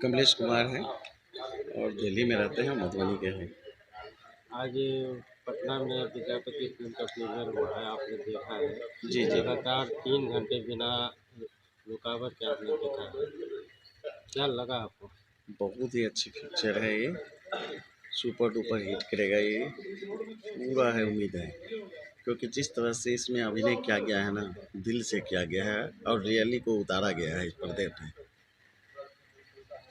कमलेश कुमार हैं और दिल्ली में रहते हैं, मधुबनी के हैं। आज पटना में विद्यापति फिल्म का प्रीमियर हुआ है, आपने देखा है। जी, जी। लगातार 3 घंटे बिना रुकावट के आपने देखा है, क्या लगा आपको? बहुत ही अच्छी पिक्चर है ये, सुपर डुपर हिट करेगा ये, पूरा है उम्मीद है। क्योंकि जिस तरह से इसमें अभिनय किया गया है ना, दिल से किया गया है और रियली को उतारा गया है इस पर्दे पे।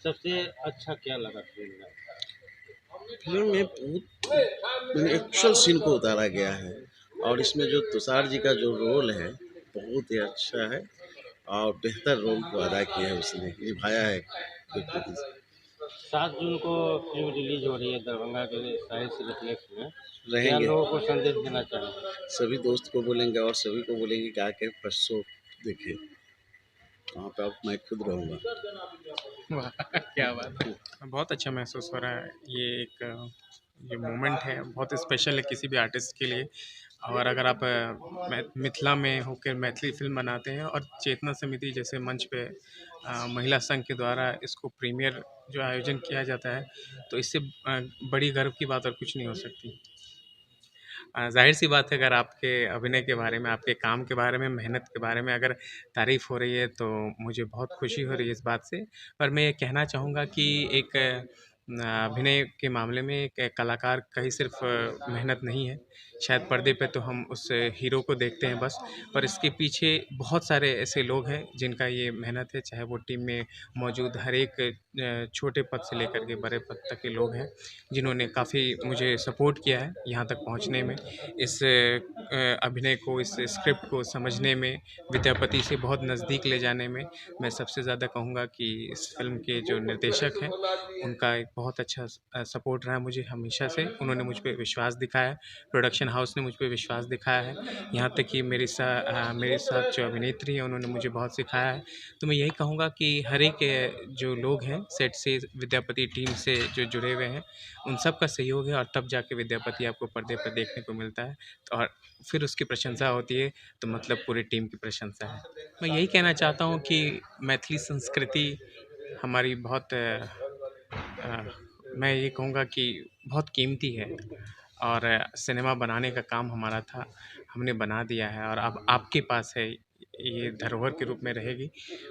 सबसे अच्छा क्या लगा फिल्म में? फिल्म में बहुत एक्चुअल सीन को उतारा गया है और इसमें जो तुषार जी का जो रोल है बहुत ही अच्छा है और बेहतर रोल को अदा किया है, उसने निभाया है बखूबी से। 7 जून को फिल्म रिलीज हो रही है दरभंगा के शाही सिनेप्लेक्स में, क्या रहेंगे, लोगों को संदेश देना चाहेंगे? सभी दोस्त को बोलेंगे और सभी को बोलेंगे कि आके फर्स्ट शो देखे। वहाँ पे अब मैं खुद रहूँगा। वाह! क्या बात है। बहुत अच्छा महसूस हो रहा है। ये मोमेंट है, बहुत स्पेशल है किसी भी आर्टिस्ट के लिए। और अगर आप मिथिला में होकर मैथिली फ़िल्म बनाते हैं और चेतना समिति जैसे मंच पे महिला संघ के द्वारा इसको प्रीमियर जो आयोजन किया जाता है, तो इससे बड़ी गर्व की बात और कुछ नहीं हो सकती। ज़ाहिर-सी बात है, अगर आपके अभिनय के बारे में, आपके काम के बारे में, मेहनत के बारे में अगर तारीफ़ हो रही है, तो मुझे बहुत खुशी हो रही है इस बात से। पर मैं ये कहना चाहूँगा कि एक अभिनय के मामले में एक कलाकार का ही सिर्फ़ मेहनत नहीं है। शायद पर्दे पे तो हम उस हीरो को देखते हैं बस, पर इसके पीछे बहुत सारे ऐसे लोग हैं जिनका ये मेहनत है, चाहे वो टीम में मौजूद हर एक छोटे पद से लेकर के बड़े पद तक के लोग हैं, जिन्होंने काफ़ी मुझे सपोर्ट किया है यहाँ तक पहुँचने में। इस अभिनय को, इस स्क्रिप्ट को समझने में, विद्यापति से बहुत नज़दीक ले जाने में, मैं सबसे ज़्यादा कहूँगा कि इस फ़िल्म के जो निर्देशक हैं, उनका एक बहुत अच्छा सपोर्ट रहा है मुझे हमेशा से। उन्होंने मुझ पे विश्वास दिखाया है, प्रोडक्शन हाउस ने मुझ पे विश्वास दिखाया है, यहाँ तक कि मेरे साथ जो अभिनेत्री हैं, उन्होंने मुझे बहुत सिखाया है। तो मैं यही कहूँगा कि हर एक जो लोग हैं सेट से, विद्यापति टीम से जो जुड़े हुए हैं, उन सब का सहयोग है और तब जाके विद्यापति आपको पर्दे पर देखने को मिलता है। तो और फिर उसकी प्रशंसा होती है, तो मतलब पूरी टीम की प्रशंसा है। मैं यही कहना चाहता हूँ कि मैथिली संस्कृति हमारी बहुत मैं ये कहूँगा कि बहुत कीमती है और सिनेमा बनाने का काम हमारा था, हमने बना दिया है और अब आपके पास है, ये धरोहर के रूप में रहेगी।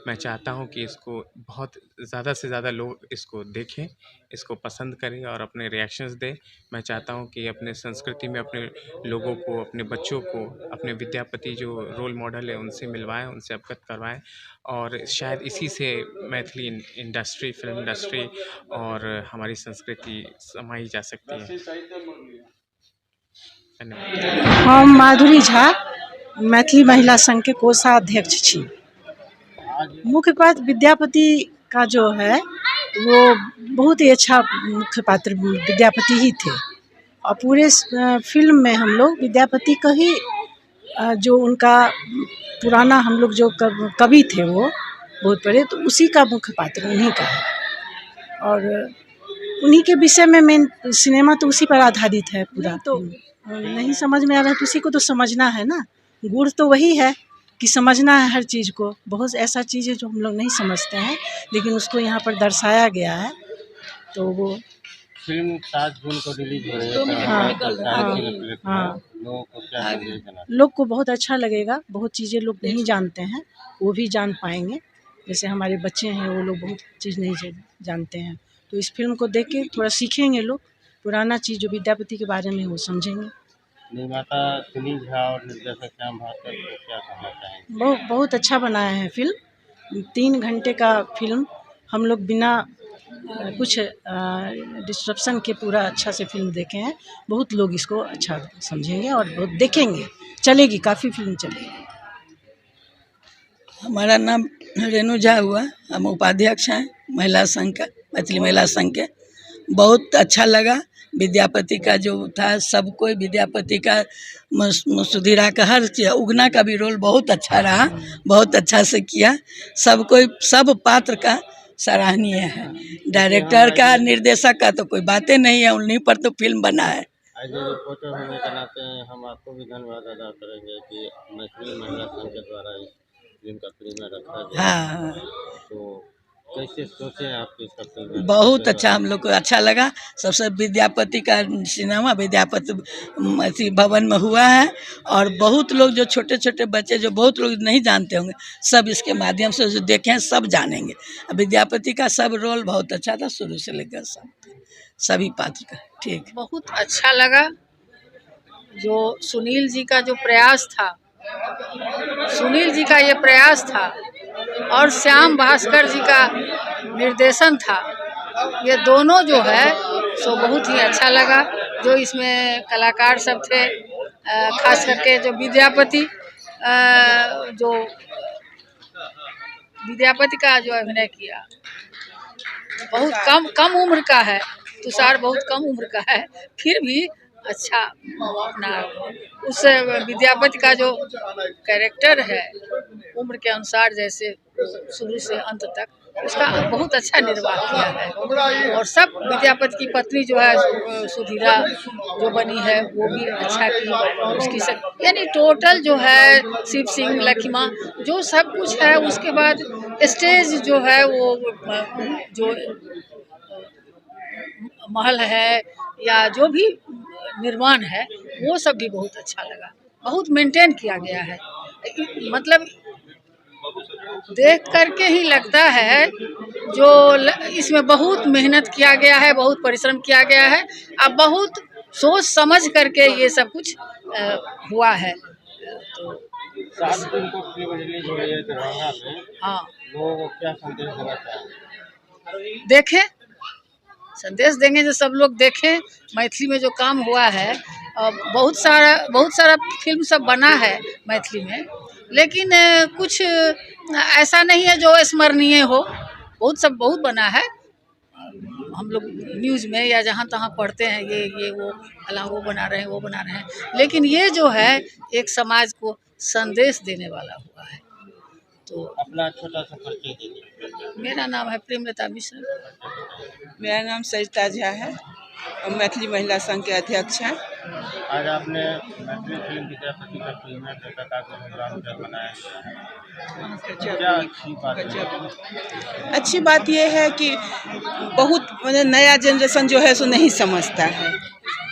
मैं चाहता हूँ कि इसको बहुत ज़्यादा से ज़्यादा लोग इसको देखें, इसको पसंद करें और अपने रिएक्शंस दें। मैं चाहता हूँ कि अपने संस्कृति में अपने लोगों को, अपने बच्चों को, अपने विद्यापति जो रोल मॉडल है उनसे मिलवाएँ, उनसे अवगत करवाएँ और शायद इसी से मैथिली इंडस्ट्री, फ़िल्म इंडस्ट्री और हमारी संस्कृति समाई जा सकती है। धन्यवाद। हम माधुरी झा मैथिली महिला संघ के कोषाध्यक्ष छी। मुख्य पात्र विद्यापति का जो है वो बहुत ही अच्छा मुख्य पात्र विद्यापति ही थे और पूरे फिल्म में हम लोग विद्यापति का ही जो उनका पुराना हम लोग जो कवि थे वो बहुत बड़े, तो उसी का मुख्य पात्र उन्हीं का है और उन्हीं के विषय में मेन सिनेमा तो उसी पर आधारित है पूरा। तो नहीं समझ में आ रहा है तो उसी को तो समझना है ना, गुण तो वही है कि समझना है हर चीज़ को। बहुत ऐसा चीज़ है जो हम लोग नहीं समझते हैं लेकिन उसको यहाँ पर दर्शाया गया है। तो वो फिल्म 7 जून को रिलीज हो रही है। लोगों को क्या संदेश देना? लोग को बहुत अच्छा लगेगा, बहुत चीज़ें लोग नहीं जानते हैं वो भी जान पाएंगे। जैसे हमारे बच्चे हैं वो लोग बहुत चीज़ नहीं जानते हैं, तो इस फिल्म को देख के थोड़ा सीखेंगे लोग, पुराना चीज़ जो विद्यापति के बारे में वो समझेंगे। निर्माता सुनील झा और निर्देशक श्याम भास्कर को क्या कहना चाहेंगे? बहुत अच्छा बनाया है फिल्म। 3 घंटे का फिल्म हम लोग बिना कुछ डिस्ट्रप्शन के पूरा अच्छा से फिल्म देखे हैं। बहुत लोग इसको अच्छा समझेंगे और बहुत देखेंगे, चलेगी, काफ़ी फिल्म चलेगी। हमारा नाम रेणु झा हुआ, हम उपाध्यक्ष हैं महिला संघ का, मैथिली महिला संघ के। बहुत अच्छा लगा विद्यापति का जो था, सब कोई विद्यापति का, सुधीरा का, हर चीज़, उगना का भी रोल बहुत अच्छा रहा, बहुत अच्छा से किया। सब कोई, सब पात्र का सराहनीय है। डायरेक्टर का, निर्देशक का तो कोई बातें नहीं है, उन्हीं पर तो फिल्म बना है। आज रिपोर्टर होने के नाते हम आपको भी धन्यवाद अदा करेंगे कि मैथिली महिला संघ के द्वारा इस फिल्म का प्रीमियर रखा गया। हाँ, तो कैसे सोचे आप इसका फिल्म? बहुत अच्छा, हम लोग को अच्छा लगा। सबसे विद्यापति का सिनेमा विद्यापति अथी भवन में हुआ है, और बहुत लोग जो छोटे छोटे बच्चे जो बहुत लोग नहीं जानते होंगे, सब इसके माध्यम से जो देखे हैं सब जानेंगे। विद्यापति का सब रोल बहुत अच्छा था, शुरू से लेकर सभी पात्र का। ठीक, बहुत अच्छा लगा। जो सुनील जी का जो प्रयास था, सुनील जी का ये प्रयास था, और श्याम भास्कर जी का निर्देशन था, ये दोनों जो है सो बहुत ही अच्छा लगा। जो इसमें कलाकार सब थे, खास करके जो विद्यापति का जो अभिनय किया, बहुत कम उम्र का है, तुषार बहुत कम उम्र का है, फिर भी अच्छा अपना उस विद्यापति का जो कैरेक्टर है उम्र के अनुसार, जैसे शुरू से अंत तक उसका बहुत अच्छा निर्वाह किया है। और सब विद्यापति की पत्नी जो है सुधीरा जो बनी है वो भी अच्छा की, उसकी सब यानी टोटल जो है शिव सिंह लखीमा जो सब कुछ है। उसके बाद स्टेज जो है वो जो महल है या जो भी निर्माण है वो सब भी बहुत अच्छा लगा, बहुत मेंटेन किया गया है। मतलब देख करके ही लगता है जो इसमें बहुत मेहनत किया गया है, बहुत परिश्रम किया गया है, अब बहुत सोच समझ करके ये सब कुछ हुआ है। हाँ, लोगों को क्या संदेश देना चाहिए? देखें, संदेश देंगे जो सब लोग देखें। मैथिली में जो काम हुआ है, बहुत सारा फिल्म सब बना है मैथिली में, लेकिन कुछ ऐसा नहीं है जो स्मरणीय हो। बहुत बना है, हम लोग न्यूज़ में या जहाँ तहाँ पढ़ते हैं ये वो अला वो बना रहे हैं, वो बना रहे हैं, लेकिन ये जो है एक समाज को संदेश देने वाला हुआ है। तो अपना छोटा सा परिचय दीजिए। मेरा नाम है प्रेमलता मिश्र। मेरा नाम सरिता झा है और मैथिली महिला संघ के अध्यक्ष हैं। आज आपने मैथिली फिल्म विद्यापति का प्रीमियर देखा था, प्रोग्राम क्या बनाया गया है, क्या अच्छी बात है? अच्छी बात यह है कि बहुत नया जनरेशन जो है सो नहीं समझता है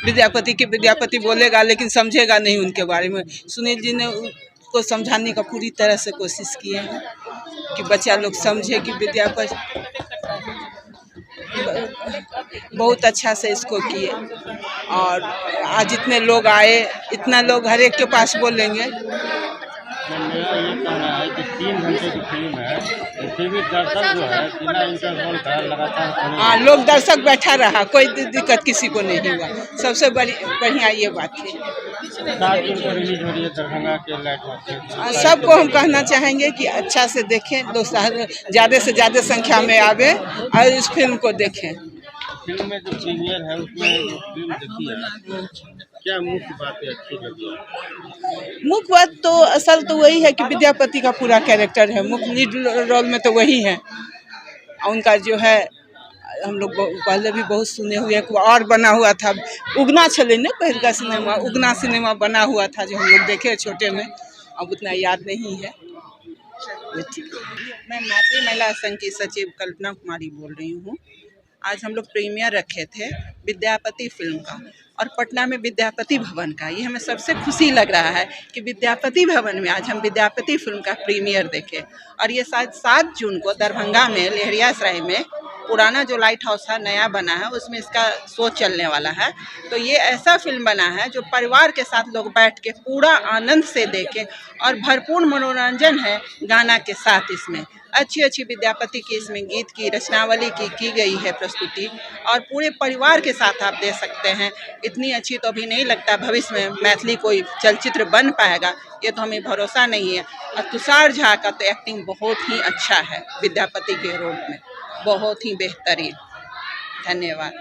विद्यापति बोलेगा लेकिन समझेगा नहीं उनके बारे में। सुनील जी ने को समझाने का पूरी तरह से कोशिश किए हैं कि बच्चा लोग समझे कि विद्यापति बहुत अच्छा से इसको किए। और आज इतने लोग आए, इतना लोग हर एक के पास बोलेंगे। मेरा ये कहना है कि 3 घंटे की फिल्म है, फिर भी दर्शक जो है बिना इंटरवल का लगातार हाँ, लोग दर्शक बैठा रहा, कोई दिक्कत किसी को नहीं हुआ। सबसे बढ़िया ये बात है। 7 जून को रिलीज हो रही है दरभंगा के लाइट हाउस। सबको हम कहना चाहेंगे कि अच्छा से देखें, लोग ज़्यादा से ज़्यादा संख्या में आवे और इस फिल्म को देखें। फिल्म में जो प्रीमियर है उसमें जो फिल्म देखी है, क्या मुख्य बातें अच्छी लगी? मुख्य बात तो असल तो वही है कि विद्यापति का पूरा कैरेक्टर है, मुख्य लीड रोल में तो वही है। उनका जो है हम लोग पहले भी बहुत सुने हुए, और बना हुआ था उगना छले ने पहले का सिनेमा, उगना सिनेमा बना हुआ था जो हम लोग देखे छोटे में, अब उतना याद नहीं है। मैं मैथिली महिला संघ की सचिव कल्पना कुमारी बोल रही हूँ। आज हम लोग प्रीमियर रखे थे विद्यापति फिल्म का और पटना में विद्यापति भवन का। ये हमें सबसे खुशी लग रहा है कि विद्यापति भवन में आज हम विद्यापति फिल्म का प्रीमियर देखें। और ये 7 जून को दरभंगा में लहरियासराय में पुराना जो लाइट हाउस है नया बना है, उसमें इसका शो चलने वाला है। तो ये ऐसा फिल्म बना है जो परिवार के साथ लोग बैठ के पूरा आनंद से देखें और भरपूर मनोरंजन है गाना के साथ। इसमें अच्छी विद्यापति की इसमें गीत की रचनावली की गई है प्रस्तुति, और पूरे परिवार के साथ आप दे सकते हैं। इतनी अच्छी तो अभी नहीं लगता भविष्य में मैथिली कोई चलचित्र बन पाएगा, ये तो हमें भरोसा नहीं है। और तुषार झा का तो एक्टिंग बहुत ही अच्छा है विद्यापति के रोल में, बहुत ही बेहतरीन। धन्यवाद।